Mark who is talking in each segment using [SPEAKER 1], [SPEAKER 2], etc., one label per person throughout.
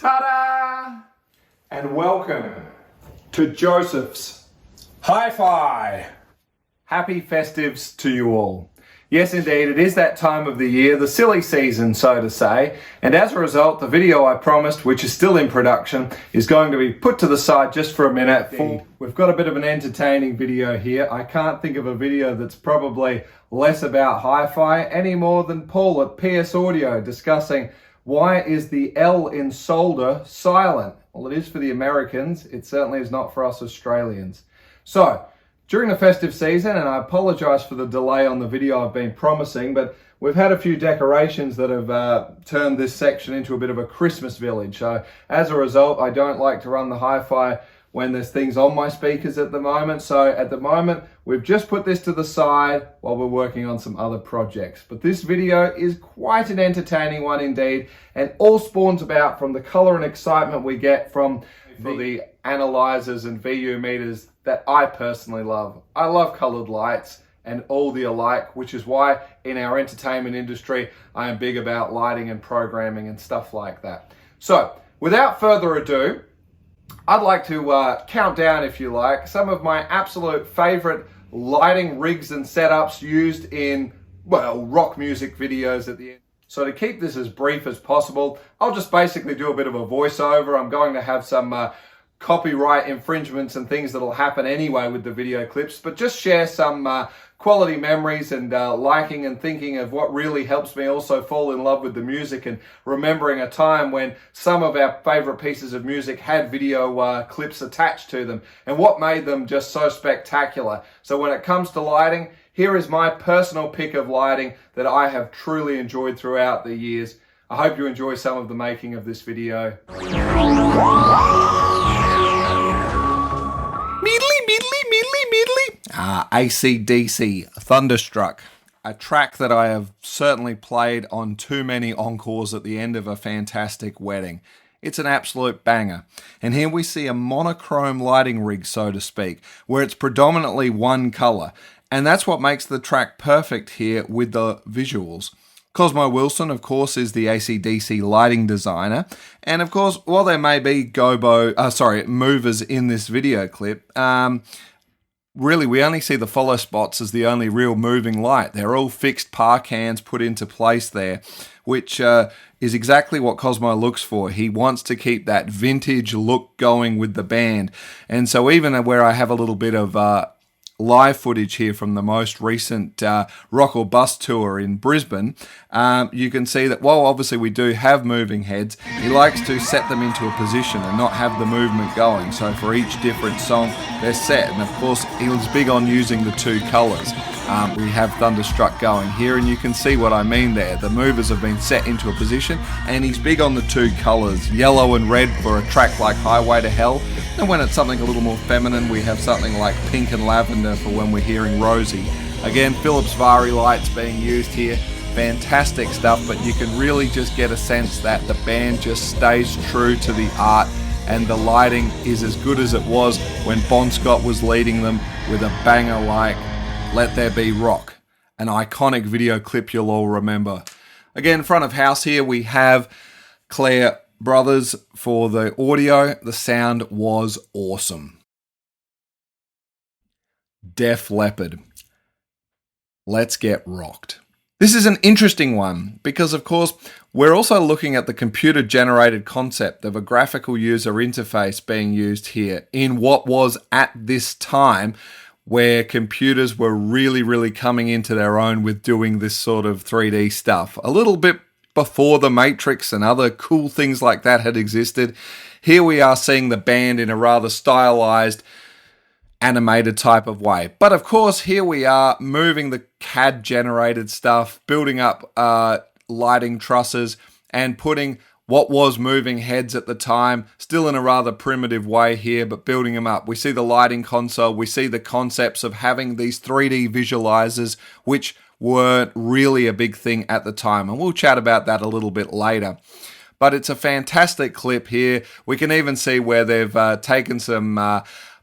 [SPEAKER 1] Ta-da! And welcome to Josef's Hi-Fi. Happy festives to you all. Yes, indeed, it is that time of the year, the silly season, so to say, and as a result, the video I promised, which is still in production, is going to be put to the side just for a minute. We've got a bit of an entertaining video here. I can't think of a video that's probably less about hi-fi any more than Paul at PS Audio discussing why is the L in solder silent? Well, it is for the Americans. It certainly is not for us Australians. So, during the festive season, and I apologise for the delay on the video I've been promising, but we've had a few decorations that have turned this section into a bit of a Christmas village. So, as a result, I don't like to run the hi-fi when there's things on my speakers at the moment. So at the moment, we've just put this to the side while we're working on some other projects. But this video is quite an entertaining one indeed, and all spawns about from the color and excitement we get from the analyzers and VU meters that I personally love. I love colored lights and all the alike, which is why in our entertainment industry, I am big about lighting and programming and stuff like that. So without further ado, I'd like to count down, if you like, some of my absolute favorite lighting rigs and setups used in, well, rock music videos at the end. So to keep this as brief as possible, I'll just basically do a bit of a voiceover. I'm going to have some copyright infringements and things that'll happen anyway with the video clips, but just share some quality memories and liking and thinking of what really helps me also fall in love with the music and remembering a time when some of our favorite pieces of music had video clips attached to them and what made them just so spectacular. So when it comes to lighting, here is my personal pick of lighting that I have truly enjoyed throughout the years. I hope you enjoy some of the making of this video. AC/DC, Thunderstruck, a track that I have certainly played on too many encores at the end of a fantastic wedding. It's an absolute banger. And here we see a monochrome lighting rig, so to speak, where it's predominantly one color. And that's what makes the track perfect here with the visuals. Cosmo Wilson, of course, is the AC/DC lighting designer. And of course, while there may be movers in this video clip, really, we only see the follow spots as the only real moving light. They're all fixed par cans put into place there, which is exactly what Cosmo looks for. He wants to keep that vintage look going with the band. And so even where I have a little bit of live footage here from the most recent Rock or Bust tour in Brisbane, you can see that while obviously we do have moving heads, he likes to set them into a position and not have the movement going. So for each different song, they're set. And of course, he was big on using the two colors. We have Thunderstruck going here, and you can see what I mean there. The movers have been set into a position, and he's big on the two colors, yellow and red for a track like Highway to Hell. And when it's something a little more feminine, we have something like pink and lavender for when we're hearing Rosie. Again, Philips Vari-Lites being used here. Fantastic stuff, but you can really just get a sense that the band just stays true to the art, and the lighting is as good as it was when Bon Scott was leading them with a banger like Let There Be Rock, an iconic video clip you'll all remember. Again, front of house here we have Claire Brothers for the audio. The sound was awesome. Def Leppard, Let's Get Rocked. This is an interesting one because, of course, we're also looking at the computer-generated concept of a graphical user interface being used here in what was at this time where computers were really coming into their own with doing this sort of 3D stuff. A little bit before the Matrix and other cool things like that had existed. Here we are seeing the band in a rather stylized, animated type of way. But of course, here we are moving the CAD-generated stuff, building up lighting trusses, and putting what was moving heads at the time, still in a rather primitive way here, but building them up. We see the lighting console, we see the concepts of having these 3D visualizers, which weren't really a big thing at the time, and we'll chat about that a little bit later. But it's a fantastic clip here. We can even see where they've taken some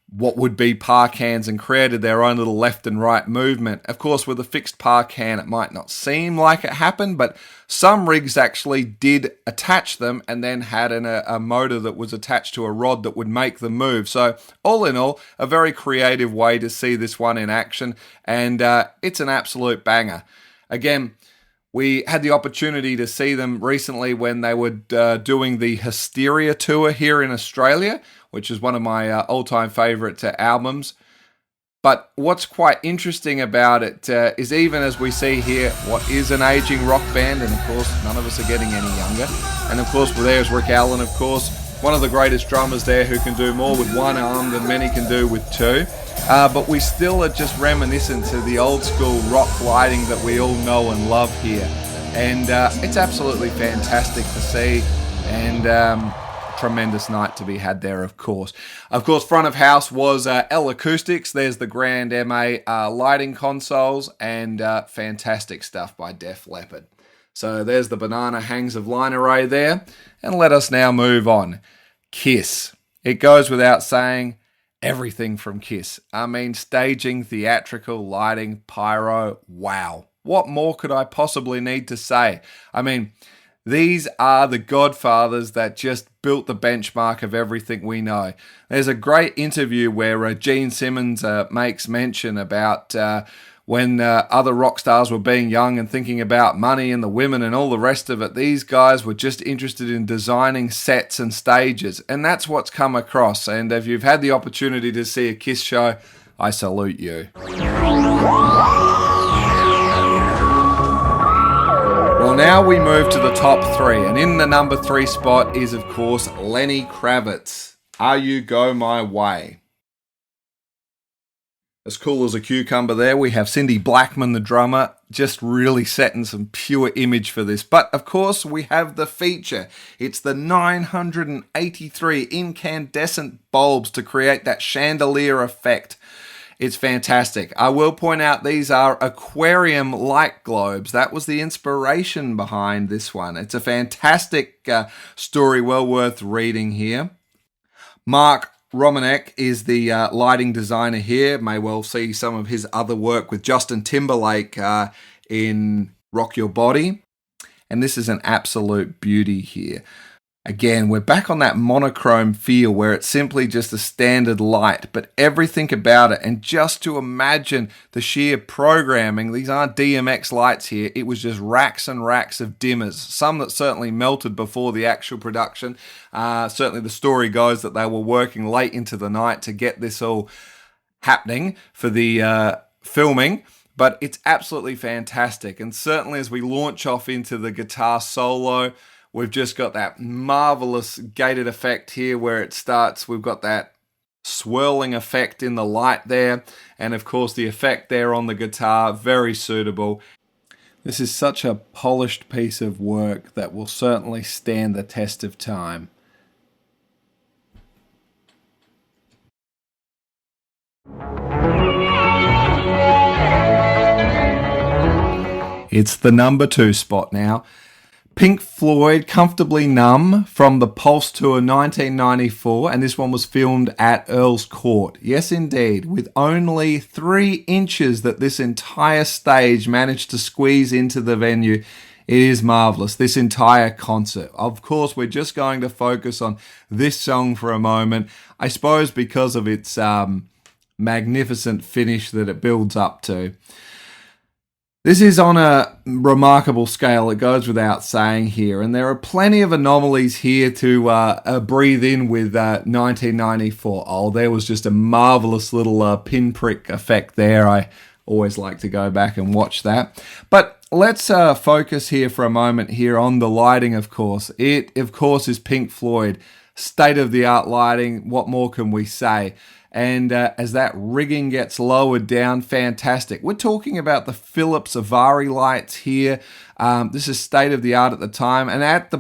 [SPEAKER 1] what would be park hands and created their own little left and right movement. Of course, with a fixed park hand, it might not seem like it happened, but some rigs actually did attach them and then had a motor that was attached to a rod that would make them move. So all in all, a very creative way to see this one in action, and it's an absolute banger. Again, we had the opportunity to see them recently when they were doing the Hysteria tour here in Australia, which is one of my all-time favourite albums. But what's quite interesting about it is even as we see here what is an ageing rock band, and of course none of us are getting any younger, and of course there's Rick Allen, of course, one of the greatest drummers there who can do more with one arm than many can do with two. But we still are just reminiscent to the old school rock lighting that we all know and love here. And it's absolutely fantastic to see, and tremendous night to be had there, of course. Of course, front of house was L Acoustics. There's the Grand MA lighting consoles, and fantastic stuff by Def Leppard. So there's the banana hangs of line array there. And let us now move on. Kiss. It goes without saying, everything from Kiss. I mean, staging, theatrical, lighting, pyro, wow. What more could I possibly need to say? I mean, these are the godfathers that just built the benchmark of everything we know. There's a great interview where Gene Simmons makes mention about when other rock stars were being young and thinking about money and the women and all the rest of it. These guys were just interested in designing sets and stages, and that's what's come across. And if you've had the opportunity to see a Kiss show, I salute you. Well, now we move to the top three, and in the number 3 spot is, of course, Lenny Kravitz. Are You Go My Way? As cool as a cucumber there, we have Cindy Blackman, the drummer, just really setting some pure image for this. But, of course, we have the feature. It's the 983 incandescent bulbs to create that chandelier effect. It's fantastic. I will point out these are aquarium light globes. That was the inspiration behind this one. It's a fantastic story, well worth reading here. Mark Romanek is the lighting designer here. May well see some of his other work with Justin Timberlake in Rock Your Body. And this is an absolute beauty here. Again, we're back on that monochrome feel where it's simply just a standard light, but everything about it, and just to imagine the sheer programming, these aren't DMX lights here, it was just racks and racks of dimmers, some that certainly melted before the actual production. Certainly the story goes that they were working late into the night to get this all happening for the filming. But it's absolutely fantastic, and certainly as we launch off into the guitar solo, we've just got that marvelous gated effect here where it starts. We've got that swirling effect in the light there. And of course the effect there on the guitar, very suitable. This is such a polished piece of work that will certainly stand the test of time. It's the number 2 spot now. Pink Floyd, Comfortably Numb, from the Pulse Tour 1994, and this one was filmed at Earl's Court. Yes, indeed, with only 3 inches that this entire stage managed to squeeze into the venue. It is marvellous, this entire concert. Of course, we're just going to focus on this song for a moment, I suppose because of its magnificent finish that it builds up to. This is on a remarkable scale, it goes without saying here, and there are plenty of anomalies here to breathe in with 1994. Oh, there was just a marvellous little pinprick effect there. I always like to go back and watch that. But let's focus here for a moment here on the lighting, of course. It, of course, is Pink Floyd. State-of-the-art lighting, what more can we say? And as that rigging gets lowered down, fantastic. We're talking about the Philips Vari-Lites here. This is state-of-the-art at the time. And at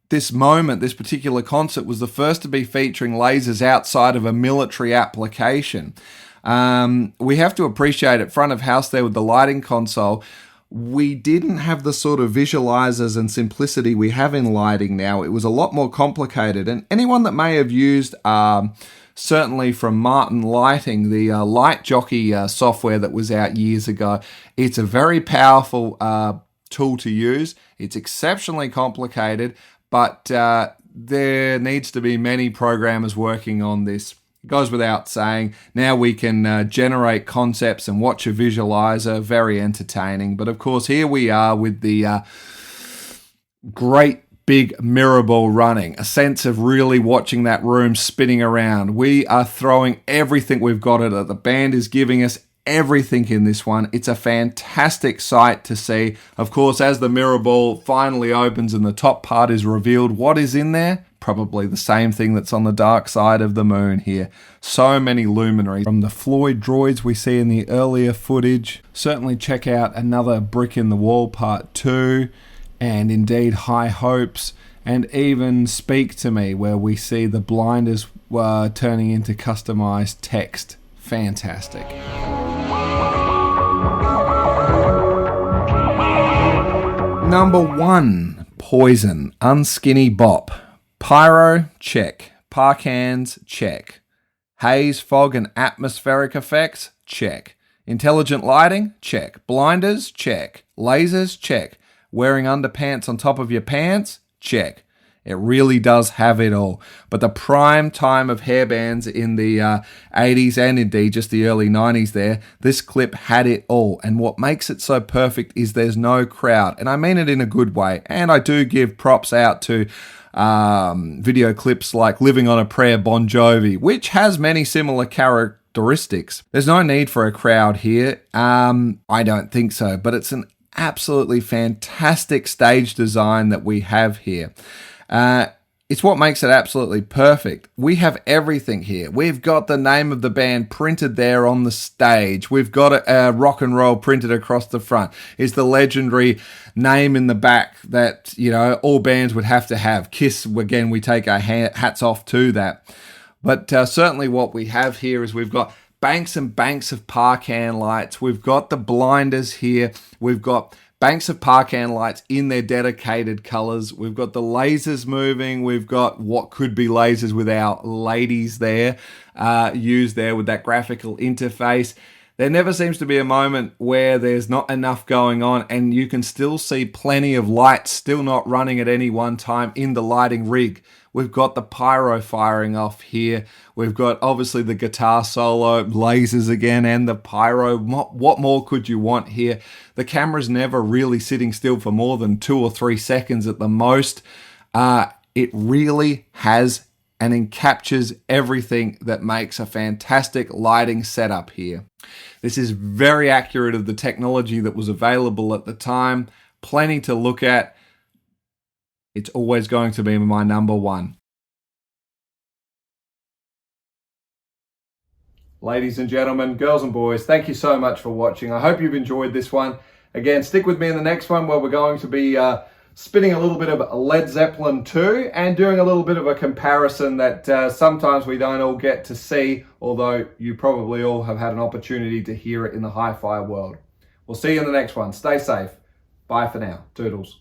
[SPEAKER 1] this moment, this particular concert was the first to be featuring lasers outside of a military application. We have to appreciate it, front of house there with the lighting console. We didn't have the sort of visualizers and simplicity we have in lighting now. It was a lot more complicated. And anyone that may have used certainly from Martin Lighting, the light jockey software that was out years ago. It's a very powerful tool to use. It's exceptionally complicated, but there needs to be many programmers working on this. It goes without saying. Now we can generate concepts and watch a visualizer. Very entertaining. But of course, here we are with the great big mirror ball running. A sense of really watching that room spinning around. We are throwing everything we've got at it. The band is giving us everything in this one. It's a fantastic sight to see. Of course, as the mirror ball finally opens and the top part is revealed, what is in there? Probably the same thing that's on the dark side of the moon here. So many luminaries. From the Floyd droids we see in the earlier footage. Certainly check out Another Brick in the Wall Part 2. And indeed High Hopes. And even Speak to Me, where we see the blinders turning into customized text. Fantastic. Number 1, Poison, Unskinny Bop. Pyro, check. Parkhands, check. Haze, fog and atmospheric effects, check. Intelligent lighting, check. Blinders, check. Lasers, check. Wearing underpants on top of your pants, check. It really does have it all. But the prime time of hairbands in the 80s and indeed just the early 90s there, this clip had it all. And what makes it so perfect is there's no crowd. And I mean it in a good way. And I do give props out to video clips like Living on a Prayer Bon Jovi, which has many similar characteristics. There's no need for a crowd here. I don't think so. But it's an absolutely fantastic stage design that we have here. It's what makes it absolutely perfect. We have everything here. We've got the name of the band printed there on the stage. We've got a rock and roll printed across the front. It's the legendary name in the back that, you know, all bands would have to have. Kiss, again, we take our hats off to that. But certainly what we have here is we've got banks and banks of Parkhan lights. We've got the blinders here. We've got banks of Parkhan lights in their dedicated colors. We've got the lasers moving. We've got what could be lasers with our ladies there, used there with that graphical interface. There never seems to be a moment where there's not enough going on, and you can still see plenty of lights still not running at any one time in the lighting rig. We've got the pyro firing off here. We've got obviously the guitar solo, lasers again, and the pyro. What more could you want here? The camera's never really sitting still for more than 2 or 3 seconds at the most. It really has and captures everything that makes a fantastic lighting setup here. This is very accurate of the technology that was available at the time. Plenty to look at. It's always going to be my number 1. Ladies and gentlemen, girls and boys, thank you so much for watching. I hope you've enjoyed this one. Again, stick with me in the next one where we're going to be spinning a little bit of Led Zeppelin 2 and doing a little bit of a comparison that sometimes we don't all get to see, although you probably all have had an opportunity to hear it in the hi-fi world. We'll see you in the next one. Stay safe. Bye for now. Toodles.